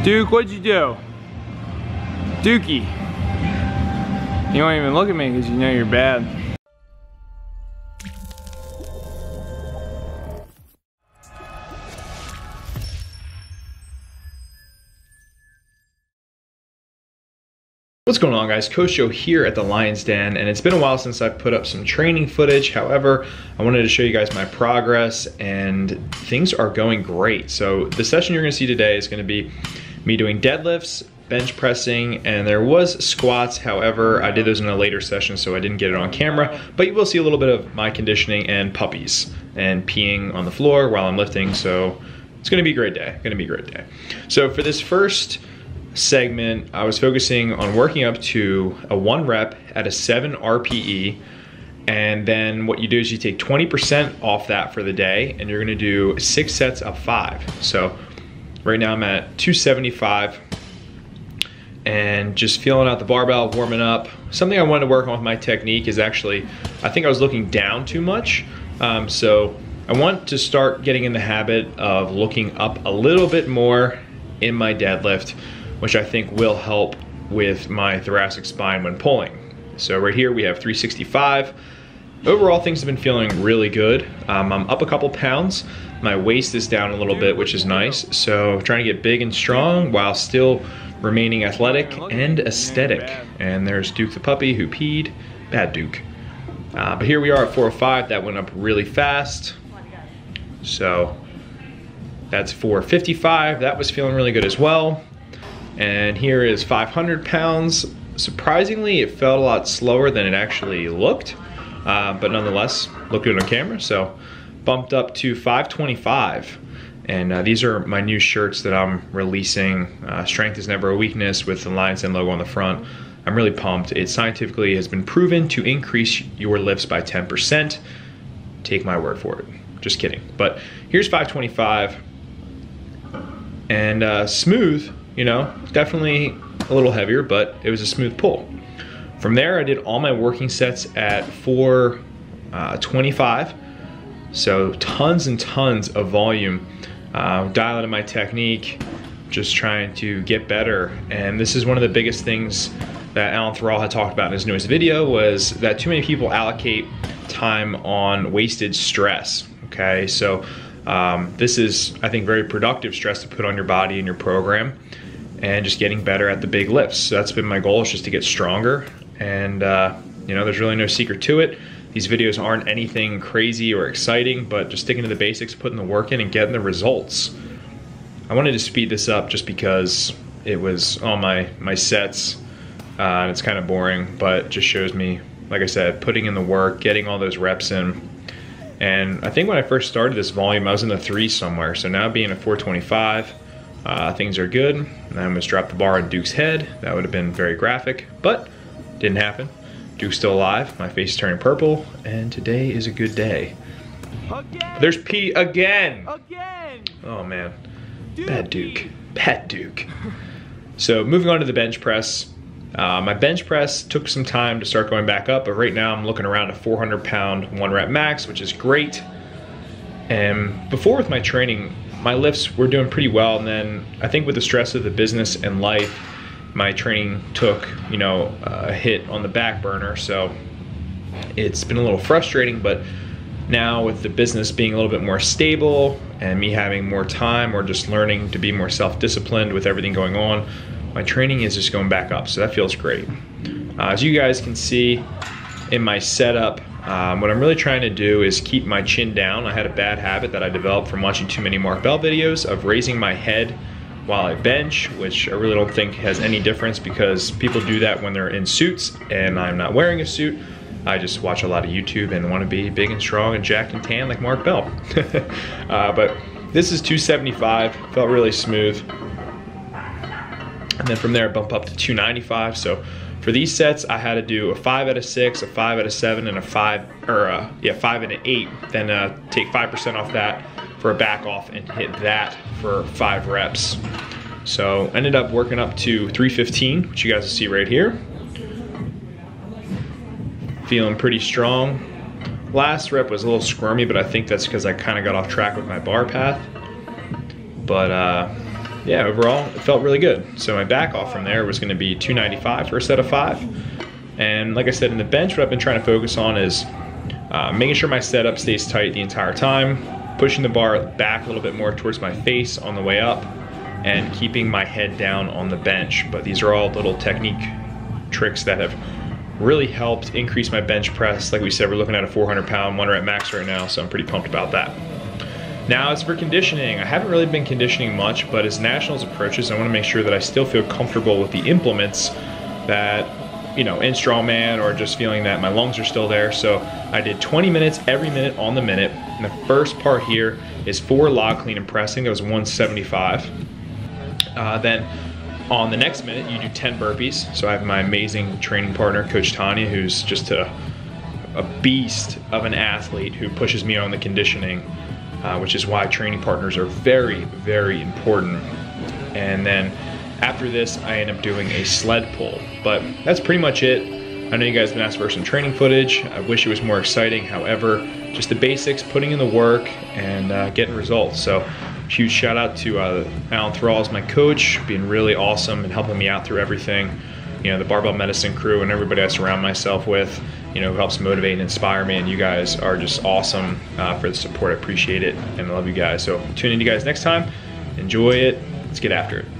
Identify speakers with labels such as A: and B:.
A: Duke, what'd you do? Dookie. You won't even look at me because you know you're bad.
B: What's going on, guys? Coach Joe here at the Lions Den, and it's been a while since I've put up some training footage. However, I wanted to show you guys my progress, and things are going great. So the session you're gonna see today is gonna be me doing deadlifts, bench pressing, and there was squats. However, I did those in a later session, so I didn't get it on camera, but you will see a little bit of my conditioning and puppies and peeing on the floor while I'm lifting. So it's gonna be a great day, So for this first segment, I was focusing on working up to a 1 rep at a 7 RPE, and then what you do is you take 20% off that for the day, and you're gonna do 6 sets of 5. So right now I'm at 275, and just feeling out the barbell, warming up. Something I wanted to work on with my technique is actually, I think I was looking down too much, so I want to start getting in the habit of looking up a little bit more in my deadlift, which I think will help with my thoracic spine when pulling. So right here we have 365. Overall, things have been feeling really good. I'm up a couple pounds. My waist is down a little bit, which is nice. So trying to get big and strong while still remaining athletic and aesthetic. And there's Duke the puppy who peed. Bad Duke. But here we are at 405. That went up really fast. So that's 455. That was feeling really good as well. And here is 500 pounds. Surprisingly, it felt a lot slower than it actually looked, but nonetheless, looked good on camera. So bumped up to 525. And these are my new shirts that I'm releasing. Strength is never a weakness with the Lions Den logo on the front. I'm really pumped. It scientifically has been proven to increase your lifts by 10%. Take my word for it. Just kidding. But here's 525. And smooth. You know, definitely a little heavier, but it was a smooth pull. From there, I did all my working sets at 425. So tons and tons of volume. Dial into my technique, just trying to get better. And this is one of the biggest things that Alan Thrall had talked about in his newest video, was that too many people allocate time on wasted stress, okay? So this is, I think, very productive stress to put on your body and your program, and just getting better at the big lifts. So that's been my goal, is just to get stronger. And you know, there's really no secret to it. These videos aren't anything crazy or exciting, but just sticking to the basics, putting the work in and getting the results. I wanted to speed this up just because it was on my sets, and it's kind of boring, but it just shows me, like I said, putting in the work, getting all those reps in. And I think when I first started this volume, I was in the 3s somewhere. So now being at 425, things are good. And I almost dropped the bar on Duke's head. That would have been very graphic, but didn't happen. Duke's still alive. My face is turning purple, and today is a good day. Again. There's P again. Oh man, bad Duke, bad Duke. So moving on to the bench press. My bench press took some time to start going back up, but right now I'm looking around a 400 pound 1 rep max, which is great. And before, with my training, my lifts were doing pretty well, and then I think with the stress of the business and life, my training took, you know, a hit on the back burner. So it's been a little frustrating, but now with the business being a little bit more stable and me having more time, or just learning to be more self-disciplined with everything going on, my training is just going back up, so that feels great. As you guys can see in my setup, what I'm really trying to do is keep my chin down. I had a bad habit that I developed from watching too many Mark Bell videos of raising my head while I bench, which I really don't think has any difference, because people do that when they're in suits, and I'm not wearing a suit. I just watch a lot of YouTube and want to be big and strong and jacked and tan like Mark Bell. But this is 275, felt really smooth. And then from there, bump up to 295. So for these sets, I had to do a 5 out of 6, a 5 out of 7, and a 5 out of 8. Then take 5% off that for a back off and hit that for 5 reps. So ended up working up to 315, which you guys will see right here. Feeling pretty strong. Last rep was a little squirmy, but I think that's because I kind of got off track with my bar path. But yeah, overall it felt really good. So my back off from there was gonna be 295 for a set of 5. And like I said, in the bench, what I've been trying to focus on is making sure my setup stays tight the entire time, pushing the bar back a little bit more towards my face on the way up, and keeping my head down on the bench. But these are all little technique tricks that have really helped increase my bench press. Like we said, we're looking at a 400-pound 1 rep max right now, so I'm pretty pumped about that. Now, as for conditioning, I haven't really been conditioning much, but as Nationals approaches, I want to make sure that I still feel comfortable with the implements that, you know, in strongman, or just feeling that my lungs are still there. So I did 20 minutes every minute on the minute. And the first part here is 4 log clean and pressing. That was 175. Then on the next minute, you do 10 burpees. So I have my amazing training partner, Coach Tanya, who's just a beast of an athlete who pushes me on the conditioning, which is why training partners are very, very important. And then after this, I end up doing a sled pull. But that's pretty much it. I know you guys have been asked for some training footage. I wish it was more exciting. However, just the basics, putting in the work, and getting results. So huge shout out to Alan Thrall, my coach, being really awesome and helping me out through everything. You know, the Barbell Medicine crew and everybody I surround myself with, you know, who helps motivate and inspire me. And you guys are just awesome for the support. I appreciate it, and I love you guys. So tune in to you guys next time. Enjoy it. Let's get after it.